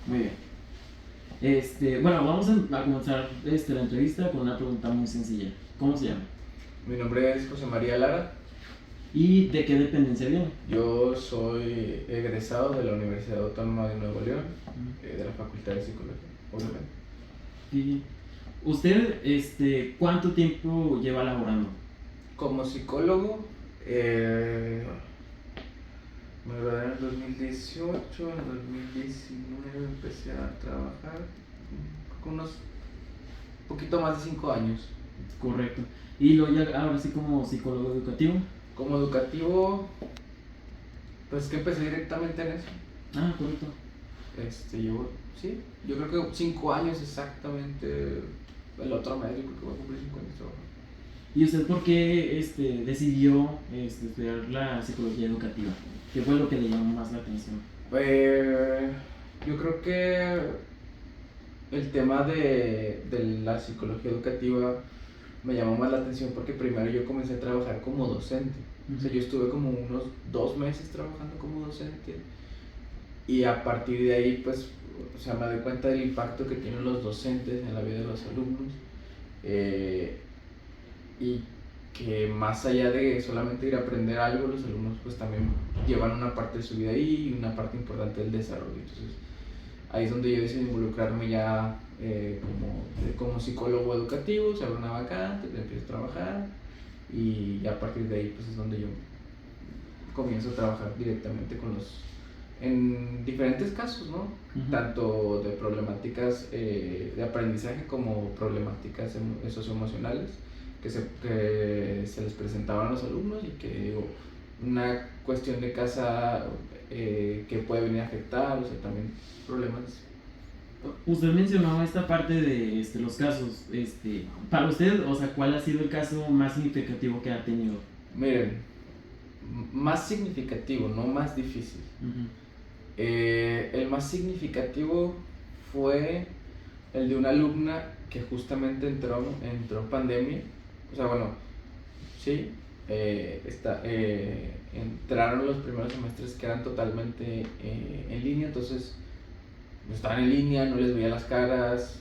Muy bien. Bueno, vamos a comenzar la entrevista con una pregunta muy sencilla. ¿Cómo se llama? Mi nombre es José María Lara. ¿Y de qué dependencia viene? Yo soy egresado de la Universidad Autónoma de Nuevo León, Mm. de la Facultad de Psicología, obviamente. ¿Y usted, cuánto tiempo lleva laborando? Como psicólogo, me gradué en el 2018, en el 2019 empecé a trabajar con unos poquito más de 5 años. Correcto. ¿Y lo ya ahora sí como psicólogo educativo? Como educativo, pues que empecé directamente en eso. Ah, correcto. Sí, yo creo que 5 años exactamente. El otro mes, yo creo que voy a cumplir 5 años trabajando. ¿Y usted por qué decidió estudiar la psicología educativa? ¿Qué fue lo que le llamó más la atención? Yo creo que el tema de la psicología educativa me llamó más la atención porque primero yo comencé a trabajar como docente. O sea, yo estuve como unos 2 meses trabajando como docente y a partir de ahí, pues, o sea, me doy cuenta del impacto que tienen los docentes en la vida de los alumnos. Y que más allá de solamente ir a aprender algo, los alumnos pues también llevan una parte de su vida ahí y una parte importante del desarrollo. Entonces ahí es donde yo decidí involucrarme ya como psicólogo educativo. Se abre una vacante, empiezo a trabajar y a partir de ahí pues es donde yo comienzo a trabajar directamente con los en diferentes casos, ¿no? Ujú. Tanto de problemáticas de aprendizaje como problemáticas socioemocionales que se les presentaban a los alumnos y que digo, una cuestión de casa que puede venir a afectar, o sea, también problemas. Usted mencionó esta parte de los casos. Para usted, o sea, ¿cuál ha sido el caso más significativo que ha tenido? Miren, más significativo, no más difícil. Ujú. El más significativo fue el de una alumna que justamente entró en pandemia. O sea, bueno, sí, entraron los primeros semestres que eran totalmente en línea, entonces estaban en línea, no les veía las caras,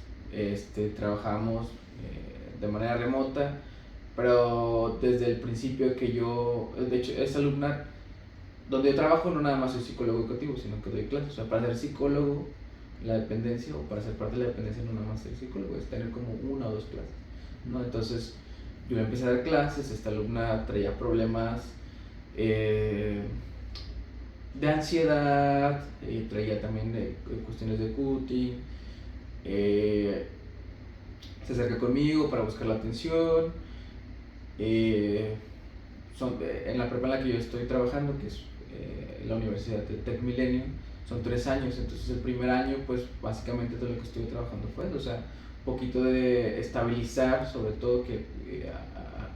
trabajamos de manera remota, pero desde el principio que de hecho, esa alumna, donde yo trabajo no nada más soy psicólogo educativo, sino que doy clases, o sea, para ser psicólogo, la dependencia, o para ser parte de la dependencia no nada más ser psicólogo, es tener como 1 o 2 clases, ¿no? Entonces, yo empecé a dar clases, esta alumna traía problemas de ansiedad, traía también cuestiones de cutting, se acerca conmigo para buscar la atención. En la prepa en la que yo estoy trabajando, que es la Universidad de Tech Milenio, son 3 años, entonces el primer año pues básicamente todo lo que estuve trabajando fue, o sea, un poquito de estabilizar, sobre todo que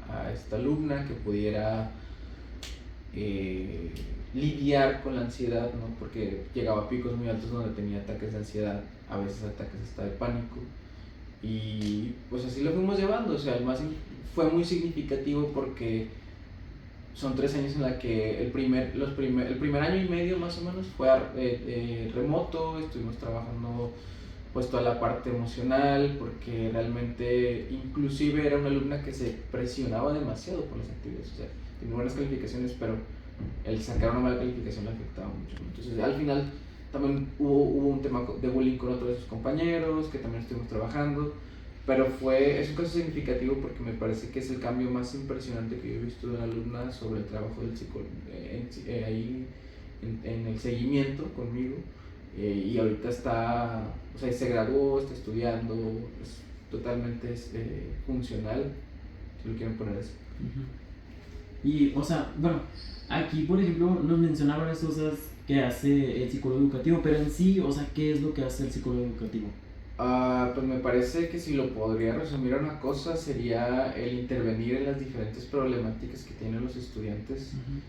a esta alumna que pudiera lidiar con la ansiedad, ¿no? Porque llegaba a picos muy altos donde tenía ataques de ansiedad, a veces ataques hasta de pánico, y pues así lo fuimos llevando. O sea, fue muy significativo porque son 3 años en la que el primer año y medio más o menos fue remoto, estuvimos trabajando pues toda la parte emocional, porque realmente inclusive era una alumna que se presionaba demasiado por las actividades. O sea, tenía buenas calificaciones, pero el sacar una mala calificación le afectaba mucho, ¿no? Entonces al final también hubo un tema de bullying con otros de sus compañeros, que también estuvimos trabajando, pero es un caso significativo porque me parece que es el cambio más impresionante que yo he visto de una alumna sobre el trabajo del psicólogo, ahí en el seguimiento conmigo, y ahorita o sea, se graduó, está estudiando, es totalmente funcional, si lo quieren poner así. Ujú. Y, o sea, bueno, aquí por ejemplo nos mencionaba las cosas que hace el psicólogo educativo, pero en sí, o sea, ¿qué es lo que hace el psicólogo educativo? Pues me parece que si lo podría resumir a una cosa sería el intervenir en las diferentes problemáticas que tienen los estudiantes, Ujú.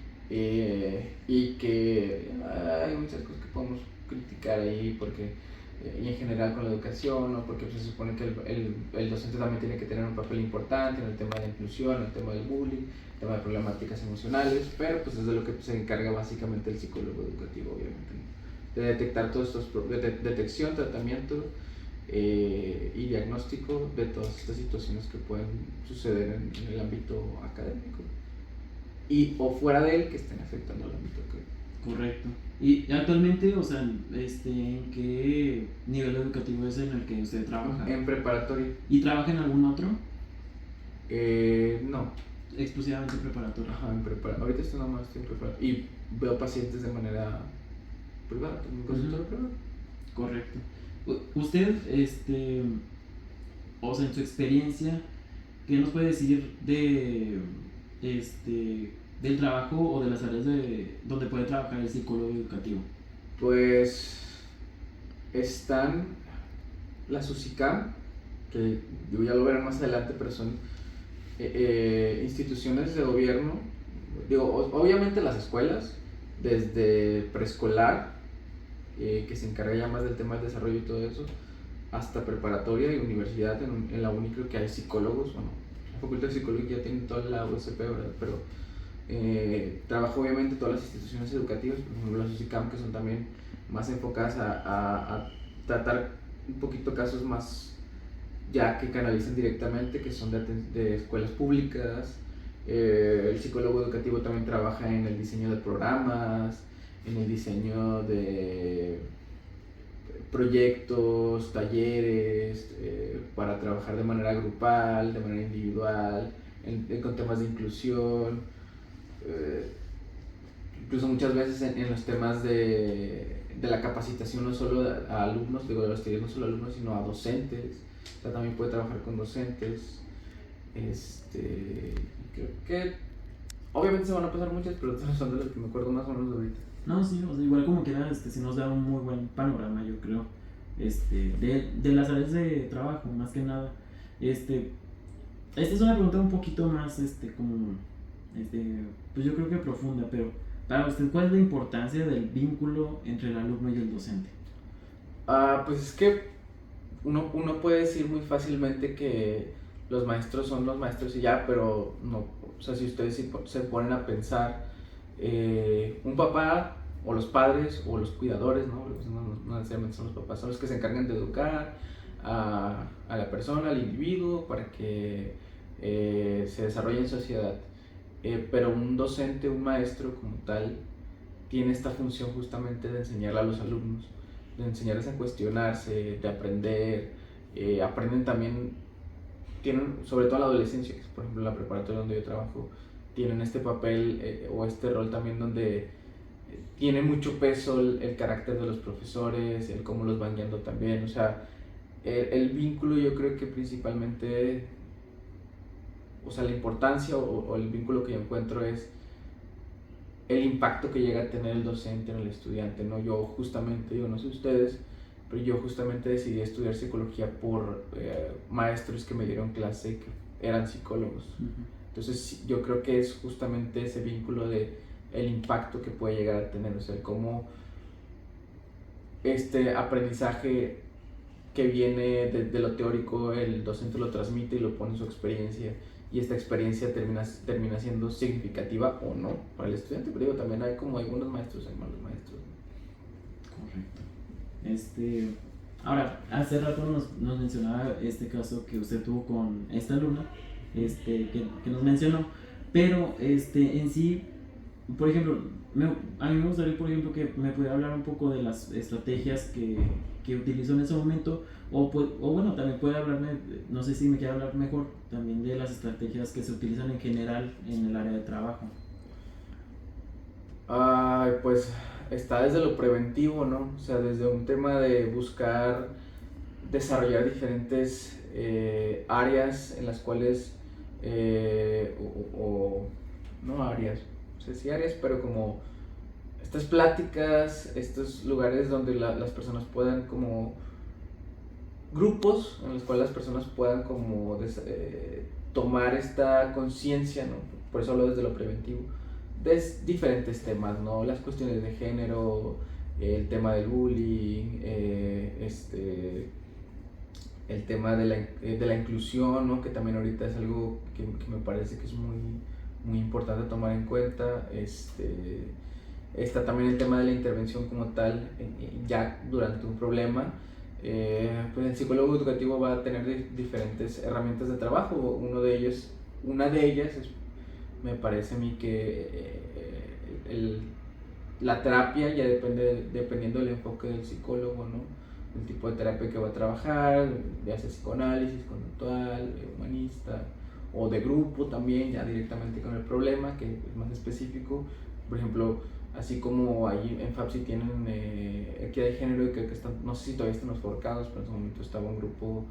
y que hay muchas cosas que podemos criticar ahí porque y en general con la educación, ¿no? Porque pues, se supone que el docente también tiene que tener un papel importante en el tema de la inclusión, en el tema del bullying, el tema de problemáticas emocionales, pero pues es de lo que se encarga básicamente el psicólogo educativo, obviamente, ¿no? de detectar todos estos, detección, tratamiento y diagnóstico de todas estas situaciones que pueden suceder en el ámbito académico y o fuera de él que estén afectando al ámbito académico. Correcto. Y actualmente, o sea, ¿en qué nivel educativo es en el que usted trabaja? En preparatoria. ¿Y trabaja en algún otro? No. Exclusivamente preparatoria. Ajá, ahorita estoy nada más en preparatoria. Y veo pacientes de manera privada, en un consultorio privado. Correcto. Usted, o sea, en su experiencia, ¿qué nos puede decir de, del trabajo o de las áreas donde puede trabajar el psicólogo educativo? Pues están las UCICAM, que yo ya lo veré más adelante, pero son instituciones de gobierno, digo, obviamente las escuelas, desde preescolar, que se encarga ya más del tema del desarrollo y todo eso, hasta preparatoria y universidad. En la UNI creo que hay psicólogos, bueno, la Facultad de Psicología tiene toda la USP, ¿verdad? Pero trabajo obviamente todas las instituciones educativas, por ejemplo las UCICAM, que son también más enfocadas a tratar un poquito casos más ya que canalizan directamente, que son de escuelas públicas. El psicólogo educativo también trabaja en el diseño de programas, en el diseño de proyectos, talleres, para trabajar de manera grupal, de manera individual, con temas de inclusión, incluso muchas veces en los temas de la capacitación, no solo a alumnos, digo, de los talleres no solo a alumnos, sino a docentes. O sea, también puede trabajar con docentes. Creo que obviamente se van a pasar muchas, pero son de las que me acuerdo más o menos ahorita. No, sí, o sea, igual como quiera, sí nos da un muy buen panorama, yo creo, de las áreas de trabajo, más que nada. Esta es una pregunta un poquito más, como, pues yo creo que profunda, pero para usted, ¿cuál es la importancia del vínculo entre el alumno y el docente? Pues es que uno puede decir muy fácilmente que los maestros son los maestros y ya, pero no, o sea, si ustedes se ponen a pensar, un papá o los padres o los cuidadores, no necesariamente son los papás, son los que se encargan de educar a la persona, al individuo, para que se desarrolle en sociedad. Pero un docente, un maestro como tal, tiene esta función justamente de enseñarle a los alumnos, de enseñarles a cuestionarse, de aprender. Aprenden también, tienen, sobre todo en la adolescencia, que es, por ejemplo, en la preparatoria donde yo trabajo, tienen este papel o este rol también donde tiene mucho peso el carácter de los profesores, el cómo los van guiando también. O sea, el vínculo, yo creo que principalmente, o sea, la importancia o el vínculo que yo encuentro es el impacto que llega a tener el docente en el estudiante, ¿no? Yo justamente, digo, no sé ustedes, pero yo justamente decidí estudiar psicología por maestros que me dieron clase que eran psicólogos. Entonces yo creo que es justamente ese vínculo de el impacto que puede llegar a tener, o sea, cómo este aprendizaje que viene de lo teórico, el docente lo transmite y lo pone en su experiencia, y esta experiencia termina siendo significativa o no para el estudiante. Pero digo, también hay como hay buenos maestros, hay malos maestros, ¿no? Correcto. Ahora, hace rato nos mencionaba este caso que usted tuvo con esta alumna, que nos mencionó, pero en sí, por ejemplo, a mí me gustaría, por ejemplo, que me pudiera hablar un poco de las estrategias que utilizó en ese momento, o bueno, también puede hablarme, no sé si me quiere hablar mejor, también de las estrategias que se utilizan en general en el área de trabajo. Pues está desde lo preventivo, ¿no? O sea, desde un tema de buscar desarrollar diferentes áreas en las cuales, no áreas, o sea, sí áreas, pero como estas pláticas, estos lugares donde las personas puedan como grupos en los cuales las personas puedan como tomar esta conciencia, ¿no? Por eso hablo desde lo preventivo, de diferentes temas, ¿no? Las cuestiones de género, el tema del bullying, el tema de la inclusión, ¿no? Que también ahorita es algo que me parece que es muy, muy importante tomar en cuenta, Está también el tema de la intervención como tal, ya durante un problema. Pues el psicólogo educativo va a tener diferentes herramientas de trabajo. Una de ellas me parece a mí que la terapia ya dependiendo del enfoque del psicólogo, ¿no? El tipo de terapia que va a trabajar, ya sea psicoanálisis, conductual, humanista, o de grupo también, ya directamente con el problema, que es más específico. Por ejemplo, así como ahí en FAPSI tienen equidad de género, y que están, no sé si todavía están los forcados, pero en su momento estaba un grupo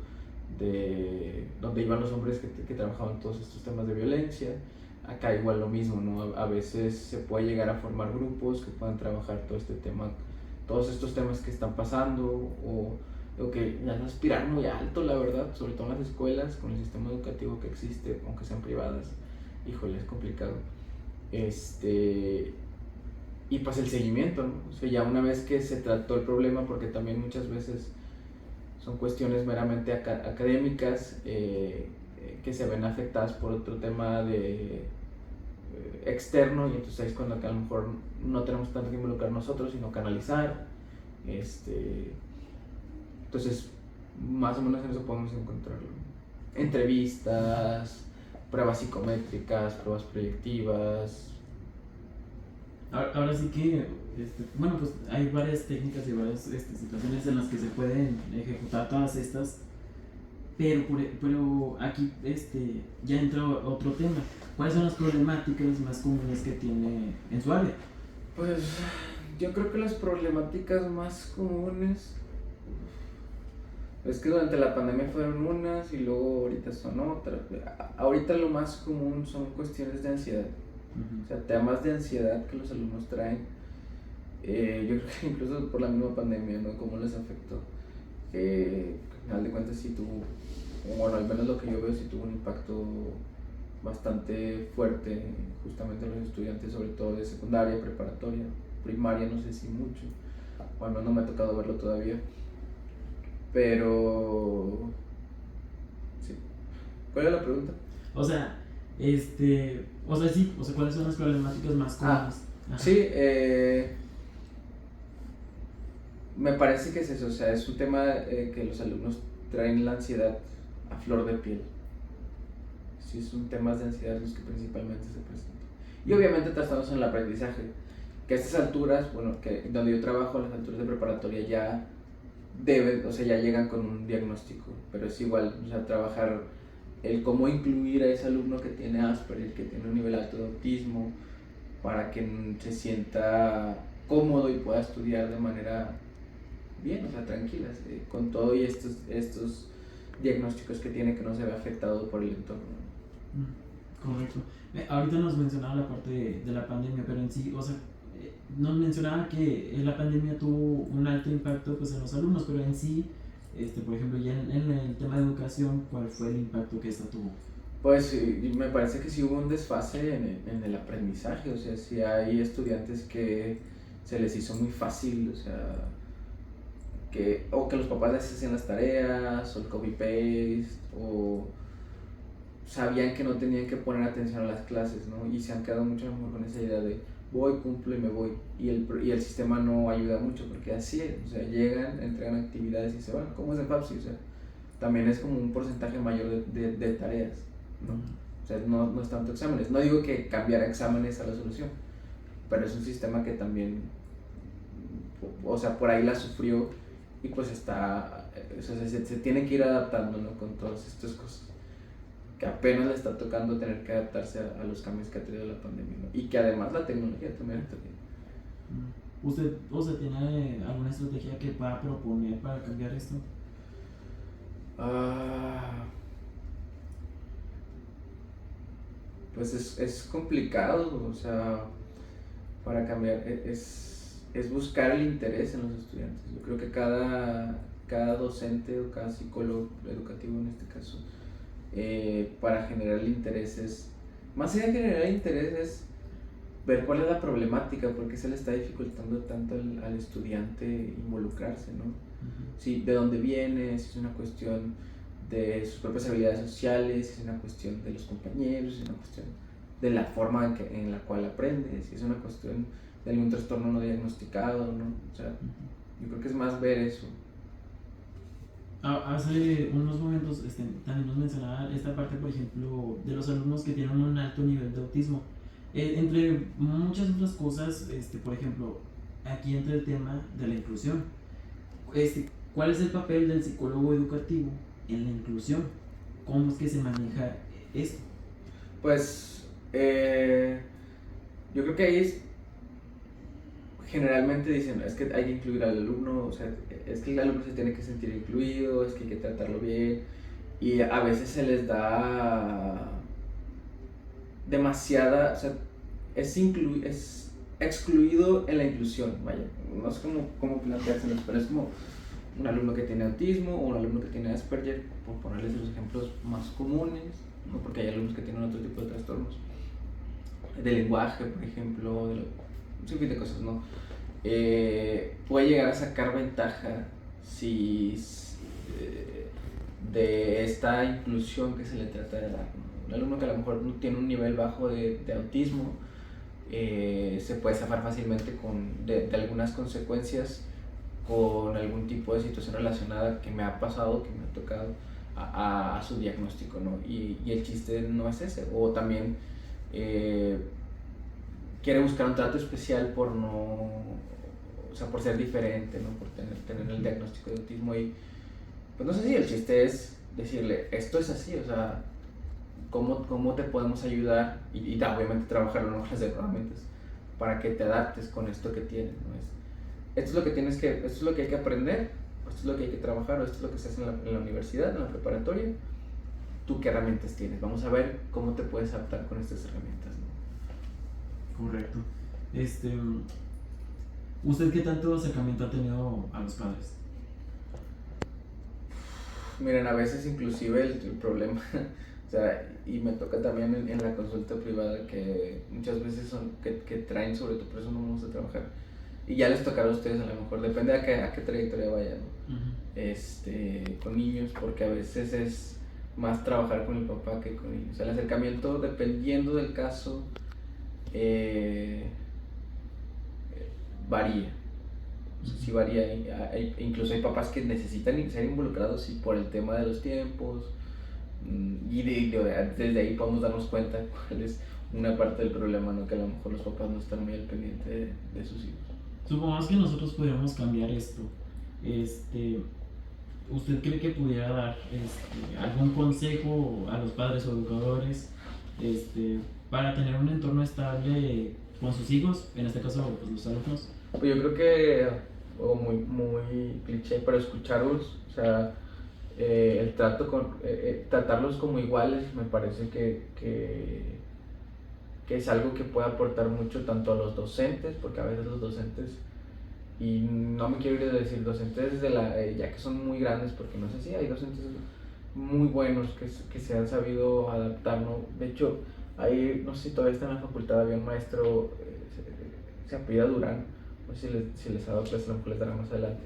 donde iban los hombres que trabajaban todos estos temas de violencia. Acá igual lo mismo, ¿no? A veces se puede llegar a formar grupos que puedan trabajar todos estos temas que están pasando, o que ya no aspirar muy alto, la verdad, sobre todo en las escuelas, con el sistema educativo que existe, aunque sean privadas. Híjole, es complicado. Y pues el seguimiento, ¿no? O sea, ya una vez que se trató el problema, porque también muchas veces son cuestiones meramente académicas, que se ven afectadas por otro tema externo, y entonces ahí es cuando a lo mejor no tenemos tanto que involucrar nosotros, sino canalizar. Entonces, más o menos en eso podemos encontrarlo. Entrevistas, pruebas psicométricas, pruebas proyectivas. Ahora sí que, bueno, pues hay varias técnicas y varias situaciones en las que se pueden ejecutar todas estas, pero aquí ya entra otro tema. ¿Cuáles son las problemáticas más comunes que tiene en su área? Pues yo creo que las problemáticas más comunes es que durante la pandemia fueron unas y luego ahorita son otras. Ahorita lo más común son cuestiones de ansiedad. O sea, temas de ansiedad que los alumnos traen. Yo creo que incluso por la misma pandemia, ¿no? Cómo les afectó. Al final de cuentas sí tuvo, bueno, al menos lo que yo veo, sí tuvo un impacto bastante fuerte justamente en los estudiantes, sobre todo de secundaria, preparatoria, primaria, no sé si mucho. Bueno, no me ha tocado verlo todavía. Pero... sí. ¿Cuál es la pregunta? O sea, sí, ¿cuáles son las problemáticas más comunes? Sí, me parece que es eso, o sea, es un tema que los alumnos traen la ansiedad a flor de piel. Sí, son temas de ansiedad los que principalmente se presentan. Y obviamente trastornos en el aprendizaje, que a estas alturas, bueno, que donde yo trabajo, a las alturas de preparatoria ya ya llegan con un diagnóstico, pero es igual, o sea, trabajar el cómo incluir a ese alumno que tiene Asperger, que tiene un nivel alto de autismo, para que se sienta cómodo y pueda estudiar de manera bien, o sea, tranquila, con todo y estos diagnósticos que tiene, que no se ve afectado por el entorno. Correcto. Ahorita nos mencionaba la parte de la pandemia, pero en sí, o sea, nos mencionaba que la pandemia tuvo un alto impacto pues en los alumnos, pero en sí, por ejemplo, ya en el tema de educación, ¿cuál fue el impacto que esta tuvo? Pues me parece que sí hubo un desfase en el aprendizaje, o sea, sí hay estudiantes que se les hizo muy fácil, o sea, que los papás les hacían las tareas, o el copy-paste, o sabían que no tenían que poner atención a las clases, ¿no? Y se han quedado mucho mejor con esa idea de voy, cumplo y me voy. Y el sistema no ayuda mucho porque así es, o sea, llegan, entregan actividades y se van, como es en FAPSI, o sea, también es como un porcentaje mayor de tareas, ¿no? O sea, no es tanto exámenes. No digo que cambiar exámenes a la solución, pero es un sistema que también, o sea, por ahí la sufrió y pues está, o sea, se tiene que ir adaptando, ¿no? Con todas estas cosas, que apenas le está tocando tener que adaptarse a los cambios que ha tenido la pandemia, ¿no? Y que además la tecnología también ha tenido. ¿Usted tiene alguna estrategia que pueda proponer para cambiar esto? Pues es complicado, o sea, para cambiar es buscar el interés en los estudiantes. Yo creo que cada docente o cada psicólogo educativo en este caso, para generar el interés más allá de generar el interés, es ver cuál es la problemática, por qué se le está dificultando tanto al estudiante involucrarse, ¿no? Sí, de dónde viene, si es una cuestión de sus propias habilidades sociales, si es una cuestión de los compañeros, si es una cuestión de la forma en la cual aprende, si es una cuestión de algún trastorno no diagnosticado, ¿no? O sea, yo creo que es más ver eso. Hace unos momentos también nos mencionaba esta parte, por ejemplo, de los alumnos que tienen un alto nivel de autismo. Entre muchas otras cosas, por ejemplo, aquí entra el tema de la inclusión. ¿Cuál es el papel del psicólogo educativo en la inclusión? ¿Cómo es que se maneja esto? Pues yo creo que generalmente dicen, es que hay que incluir al alumno, o sea, es que el alumno se tiene que sentir incluido, es que hay que tratarlo bien, y a veces se les da demasiada, o sea, es excluido en la inclusión, vaya, no sé cómo planteárselo, pero es como un alumno que tiene autismo o un alumno que tiene Asperger, por ponerles los ejemplos más comunes, ¿no? Porque hay alumnos que tienen otro tipo de trastornos, de lenguaje, por ejemplo, un sinfín de cosas, ¿no? Puede llegar a sacar ventaja si de esta inclusión que se le trata de dar, ¿no? Un alumno que a lo mejor no tiene un nivel bajo de autismo se puede zafar fácilmente de algunas consecuencias con algún tipo de situación relacionada que me ha pasado, que me ha tocado a su diagnóstico, ¿no? Y el chiste no es ese. O también quiere buscar un trato especial por no, o sea, por ser diferente, ¿no? Por tener el diagnóstico de autismo. Y pues no sé si el chiste es decirle, esto es así, o sea, ¿cómo te podemos ayudar? Y obviamente trabajarlo en hojas de herramientas para que te adaptes con esto que tienes, ¿no? Esto es lo que esto es lo que hay que aprender, esto es lo que hay que trabajar, o esto es lo que se hace en la universidad, en la preparatoria. ¿Tú qué herramientas tienes? Vamos a ver cómo te puedes adaptar con estas herramientas, ¿no? Correcto. ¿Usted qué tanto acercamiento ha tenido a los padres? Miren, a veces inclusive el problema, o sea, y me toca también en la consulta privada, que muchas veces son que traen, sobre todo por eso no vamos a trabajar, y ya les tocará a ustedes a lo mejor, depende a qué trayectoria vayan, ¿no? Con niños, porque a veces es más trabajar con el papá que con ellos. O sea, el acercamiento, dependiendo del caso, varía. O sea, sí varía. Incluso hay papás que necesitan ser involucrados y por el tema de los tiempos. Y desde ahí podemos darnos cuenta cuál es una parte del problema, ¿no? Que a lo mejor los papás no están muy al pendiente de sus hijos. Supongamos que nosotros pudiéramos cambiar esto. ¿Usted cree que pudiera dar algún consejo a los padres o educadores para tener un entorno estable con sus hijos, en este caso pues, los alumnos? Pues yo creo que, muy cliché, pero escucharlos, o sea, el tratarlos como iguales me parece que es algo que puede aportar mucho tanto a los docentes, porque a veces los docentes, y no me quiero ir a decir docentes ya que son muy grandes, porque no sé si hay docentes muy buenos que se han sabido adaptar, ¿no? De hecho, ahí, no sé si todavía está en la facultad, había un maestro, se apellida Durán, no sé si les ha dado clase, a lo mejor les dará más adelante,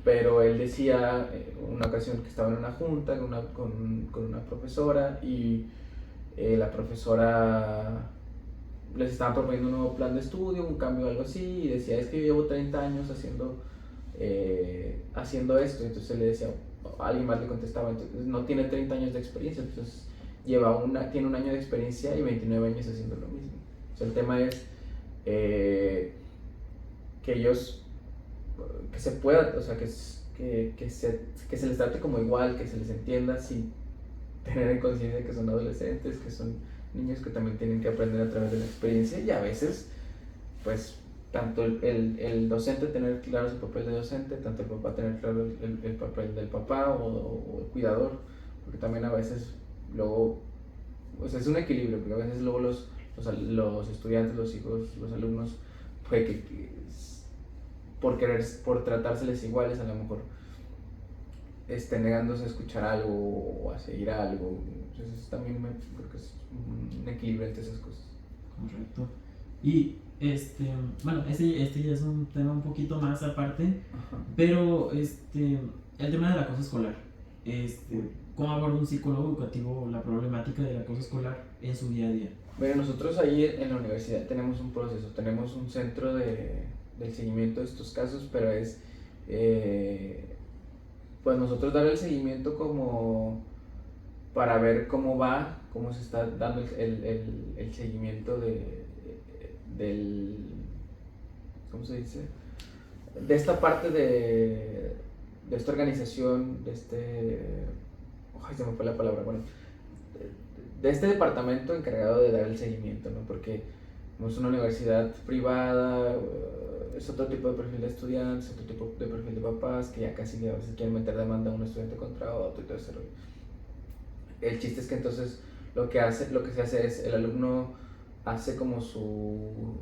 pero él decía una ocasión que estaba en una junta con una profesora y la profesora les estaba proponiendo un nuevo plan de estudio, un cambio o algo así, y decía, es que yo llevo 30 años haciendo esto. Entonces le decía, alguien más le contestaba, entonces no tiene 30 años de experiencia, entonces tiene un año de experiencia y 29 años haciendo lo mismo. O sea, el tema es que ellos, que se pueda, o sea, que se les trate como igual, que se les entienda sin tener en conciencia que son adolescentes, que son niños que también tienen que aprender a través de la experiencia, y a veces, pues, tanto el docente tener claro su papel de docente, tanto el papá tener claro el papel del papá o el cuidador, porque también a veces luego, o sea, es un equilibrio, porque a veces luego los estudiantes, los hijos, los alumnos, puede que por tratárseles iguales, a lo mejor negándose a escuchar algo o a seguir algo. Entonces también creo que es un equilibrio entre esas cosas. Correcto. Y bueno, este ya es un tema un poquito más aparte. Ajá. Pero el tema del acoso escolar. ¿Cómo aborda un psicólogo educativo la problemática del acoso escolar en su día a día? Mira, nosotros ahí en la universidad tenemos un proceso, tenemos un centro del seguimiento de estos casos, pero es, eh, pues nosotros dar el seguimiento como para ver cómo va, cómo se está dando el seguimiento del, ¿cómo se dice? De esta parte de esta organización, ay, se me fue la palabra, bueno, de este departamento encargado de dar el seguimiento, ¿no? Porque como es una universidad privada, es otro tipo de perfil de estudiantes, otro tipo de perfil de papás que ya casi a veces quieren meter demanda a un estudiante contra otro y todo ese rollo. El chiste es que entonces lo que se hace es el alumno hace como su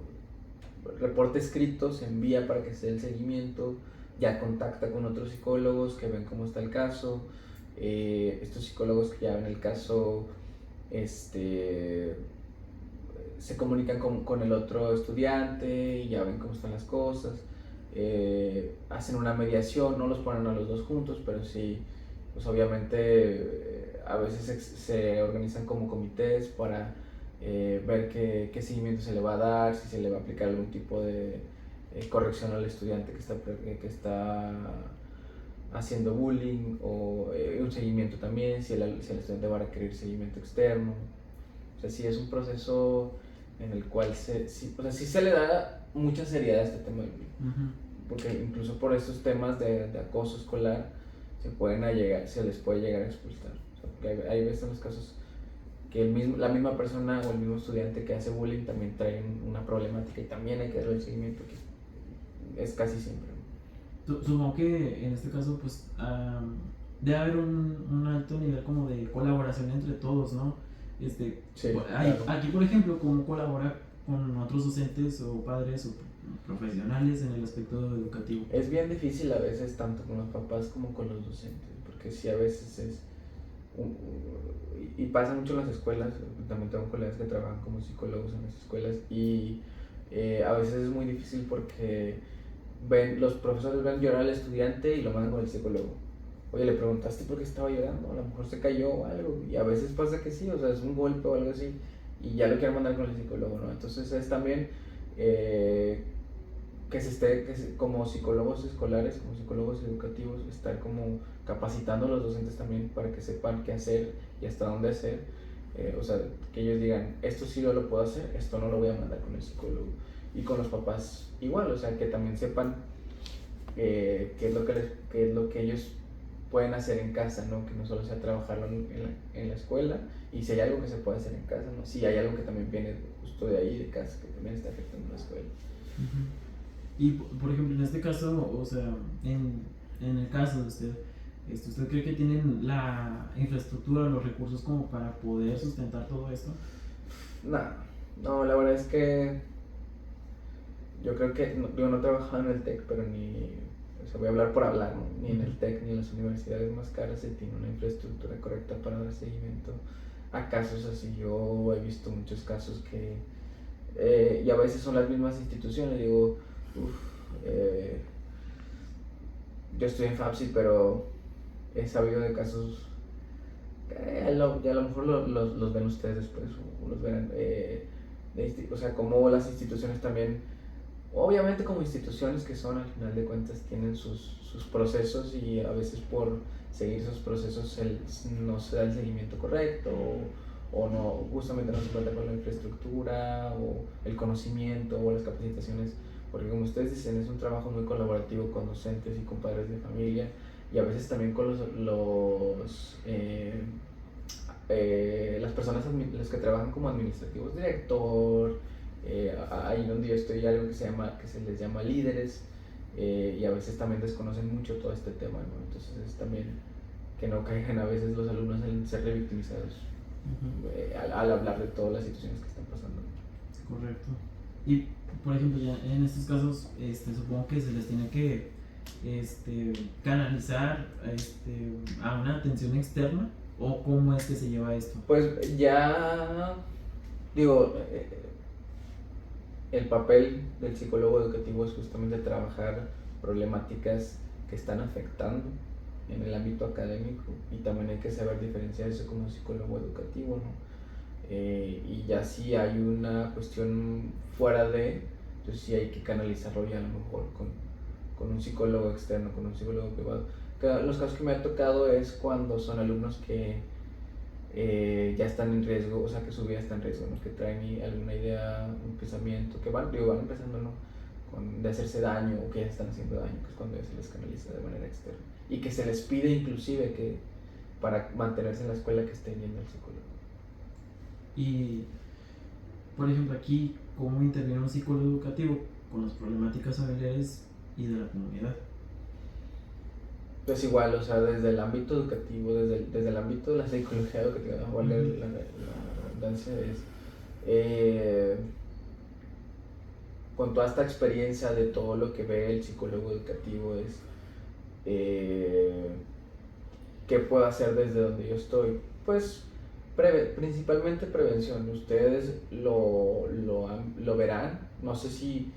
reporte escrito, se envía para que se dé el seguimiento, ya contacta con otros psicólogos que ven cómo está el caso. Estos psicólogos que ya ven el caso se comunican con el otro estudiante y ya ven cómo están las cosas. Hacen una mediación, no los ponen a los dos juntos, pero sí, pues obviamente a veces se organizan como comités para ver qué seguimiento se le va a dar, si se le va a aplicar algún tipo de corrección al estudiante que está haciendo bullying, o un seguimiento también, si el estudiante va a requerir seguimiento externo. O sea, sí es un proceso en el cual sí se le da mucha seriedad a este tema del bullying. Porque incluso por estos temas de acoso escolar se les puede llegar a expulsar. O sea, porque hay veces en los casos que la misma persona o el mismo estudiante que hace bullying también trae una problemática y también hay que darle el seguimiento, que es casi siempre. Supongo que en este caso pues debe haber un alto nivel como de colaboración entre todos, ¿no? Sí, claro. Aquí por ejemplo, ¿cómo colabora con otros docentes o padres o profesionales en el aspecto educativo? Es bien difícil a veces tanto con los papás como con los docentes, porque sí a veces y pasa mucho en las escuelas. También tengo colegas que trabajan como psicólogos en las escuelas y a veces es muy difícil porque los profesores ven llorar al estudiante y lo mandan con el psicólogo. Oye, le preguntaste por qué estaba llorando, a lo mejor se cayó o algo, y a veces pasa que sí, o sea, es un golpe o algo así, y ya lo quieren mandar con el psicólogo, ¿no? Entonces es también como psicólogos escolares, como psicólogos educativos, estar como capacitando a los docentes también para que sepan qué hacer y hasta dónde hacer. O sea, que ellos digan, esto sí lo puedo hacer, esto no lo voy a mandar con el psicólogo. Y con los papás igual, o sea, que también sepan qué es lo que ellos pueden hacer en casa, ¿no? Que no solo sea trabajarlo en la escuela, y si hay algo que se puede hacer en casa, ¿no? Si hay algo que también viene justo de ahí, de casa, que también está afectando la escuela. Y por ejemplo, en este caso, o sea, en el caso de usted, ¿usted cree que tienen la infraestructura, los recursos como para poder sustentar todo esto? No, la verdad es que yo creo que, yo no he trabajado en el TEC, pero o sea, voy a hablar por hablar, ¿no? Ni en el TEC ni en las universidades más caras se tiene una infraestructura correcta para dar seguimiento a casos así. Yo he visto muchos casos que, y a veces son las mismas instituciones, digo, yo estoy en FAPSI, pero he sabido de casos que a lo mejor los ven ustedes después, o los verán, o sea, como las instituciones también, obviamente como instituciones que son, al final de cuentas tienen sus procesos, y a veces por seguir esos procesos no se da el seguimiento correcto, o no, justamente no se cuenta con la infraestructura o el conocimiento o las capacitaciones, porque como ustedes dicen, es un trabajo muy colaborativo con docentes y con padres de familia, y a veces también con las personas las que trabajan como administrativos, director. Ahí donde yo estoy hay algo que se les llama líderes, y a veces también desconocen mucho todo este tema, ¿no? Entonces es también que no caigan a veces los alumnos en ser revictimizados al hablar de todas las situaciones que están pasando. Correcto. Y por ejemplo, ya en estos casos, supongo que se les tiene que canalizar a una atención externa, o cómo es que se lleva esto. Pues ya digo, el papel del psicólogo educativo es justamente trabajar problemáticas que están afectando en el ámbito académico, y también hay que saber diferenciar eso como psicólogo educativo, ¿no? y ya si hay una cuestión fuera de, entonces sí hay que canalizarlo ya a lo mejor con un psicólogo externo, con un psicólogo privado. Los casos que me ha tocado es cuando son alumnos que ya están en riesgo, o sea que su vida está en riesgo, ¿no? Que traen alguna idea, un pensamiento, que van empezando, ¿no? De hacerse daño o que ya están haciendo daño, que es cuando ya se les canaliza de manera externa. Y que se les pide inclusive que para mantenerse en la escuela que estén yendo al psicólogo. Y, por ejemplo, aquí, ¿cómo interviene un psicólogo educativo con las problemáticas familiares y de la comunidad? Pues igual, o sea, desde el ámbito educativo, desde el ámbito de la psicología educativa, la redundancia es con toda esta experiencia de todo lo que ve el psicólogo educativo es qué puedo hacer desde donde yo estoy. Pues principalmente prevención. Ustedes lo verán. No sé si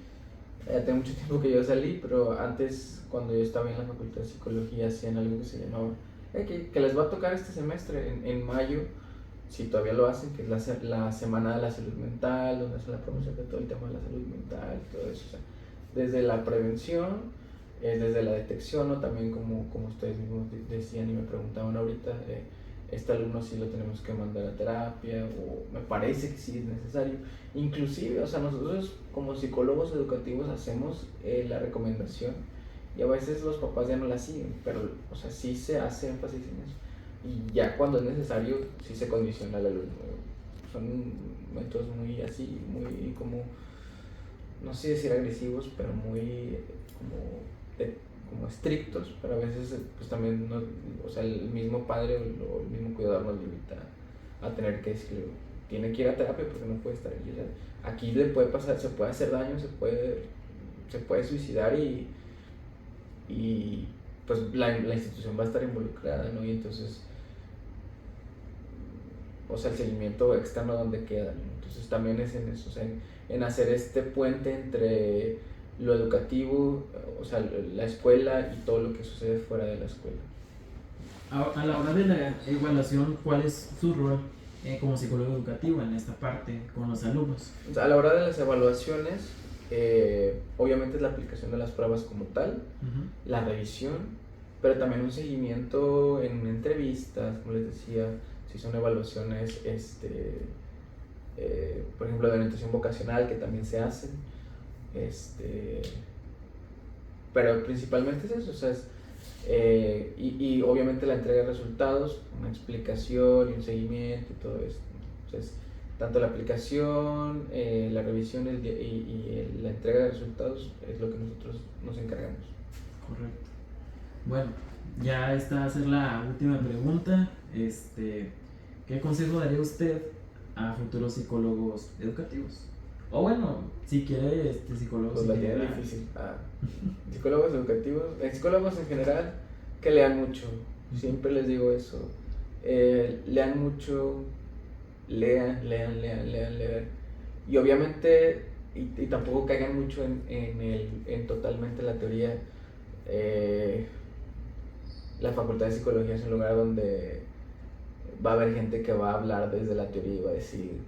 hace mucho tiempo que yo salí, pero antes cuando yo estaba en la facultad de psicología hacían algo que se llamaba que les va a tocar este semestre en mayo, si todavía lo hacen, que es la semana de la salud mental, donde hacen la promoción de todo el tema de la salud mental, todo eso. O sea, desde la prevención, desde la detección, ¿no? También como ustedes mismos decían y me preguntaban ahorita, este alumno sí lo tenemos que mandar a terapia, o me parece que sí es necesario. Inclusive, o sea, nosotros como psicólogos educativos hacemos la recomendación y a veces los papás ya no la siguen, pero, o sea, sí se hace énfasis en eso. Y ya cuando es necesario, sí se condiciona al alumno. Son métodos muy así, muy como, no sé decir agresivos, pero muy como estrictos, pero a veces pues también, no, o sea, el mismo padre o el mismo cuidador nos limita a tener que decirle, tiene que ir a terapia porque no puede estar allí. O sea, aquí le puede pasar, se puede hacer daño, se puede suicidar y pues la institución va a estar involucrada, ¿no? Y entonces, o sea, el seguimiento externo donde queda, ¿no? Entonces también es en eso, o sea, en hacer este puente entre lo educativo, o sea, la escuela y todo lo que sucede fuera de la escuela. A la hora de la evaluación, ¿cuál es su rol como psicólogo educativo en esta parte con los alumnos? O sea, a la hora de las evaluaciones, obviamente es la aplicación de las pruebas como tal, la revisión, pero también un seguimiento en entrevistas, como les decía, si son evaluaciones, por ejemplo, de orientación vocacional, que también se hacen, pero principalmente es eso, o sea, y obviamente la entrega de resultados, una explicación y un seguimiento y todo esto. Entonces, tanto la aplicación, la revisión y la entrega de resultados es lo que nosotros nos encargamos. Correcto. Bueno, ya esta va a ser la última pregunta. ¿Qué consejo daría usted a futuros psicólogos educativos? O bueno, si quiere, psicólogos Pues la tiene difícil. Psicólogos educativos, psicólogos en general, que lean mucho. Siempre les digo eso. Lean mucho, lean. Y obviamente, y tampoco caigan mucho en totalmente la teoría. La facultad de psicología es un lugar donde va a haber gente que va a hablar desde la teoría y va a decir,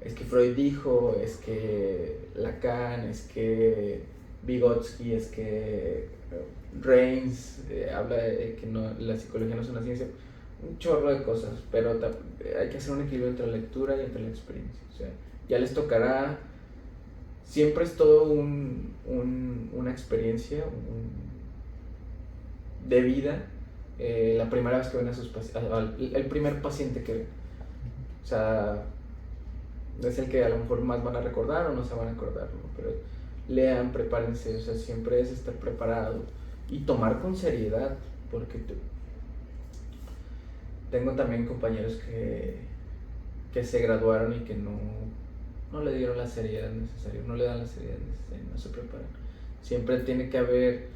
es que Freud dijo, es que Lacan, es que Vygotsky, es que Reins habla de que no, la psicología no es una ciencia, un chorro de cosas, pero hay que hacer un equilibrio entre la lectura y entre la experiencia. O sea, ya les tocará, siempre es todo una experiencia de vida. La primera vez que ven a sus pacientes, el primer paciente que ven, o sea, es el que a lo mejor más van a recordar o no se van a acordar, ¿no? Pero lean, prepárense, o sea, siempre es estar preparado y tomar con seriedad, porque tengo también compañeros que se graduaron y que no le dieron la seriedad necesaria, no le dan la seriedad necesaria, no se preparan. Siempre tiene que haber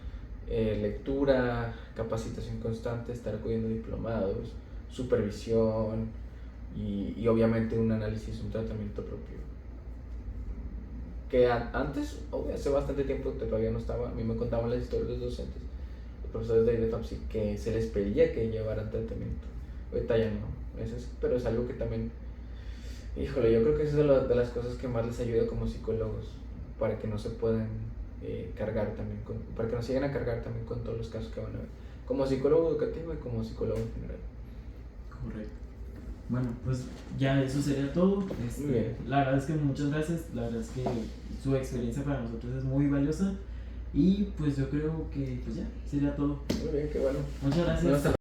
lectura, capacitación constante, estar acudiendo a diplomados, supervisión y obviamente un análisis, un tratamiento propio. Que antes, hace bastante tiempo todavía no estaba, a mí me contaban las historias de los docentes, los profesores de FAPSI, que se les pedía que llevaran tratamiento. Ahorita ya no, pero es algo que también Híjole, yo creo que eso es de las cosas que más les ayuda como psicólogos, para que no se puedan cargar también, para que no se lleguen a cargar también con todos los casos que van a ver, como psicólogo educativo y como psicólogo en general. Correcto. Bueno, pues ya eso sería todo. Muy bien. La verdad es que muchas gracias. La verdad es que su experiencia para nosotros es muy valiosa. Y pues yo creo que pues ya sería todo. Muy bien, qué bueno. Muchas gracias. Bueno, hasta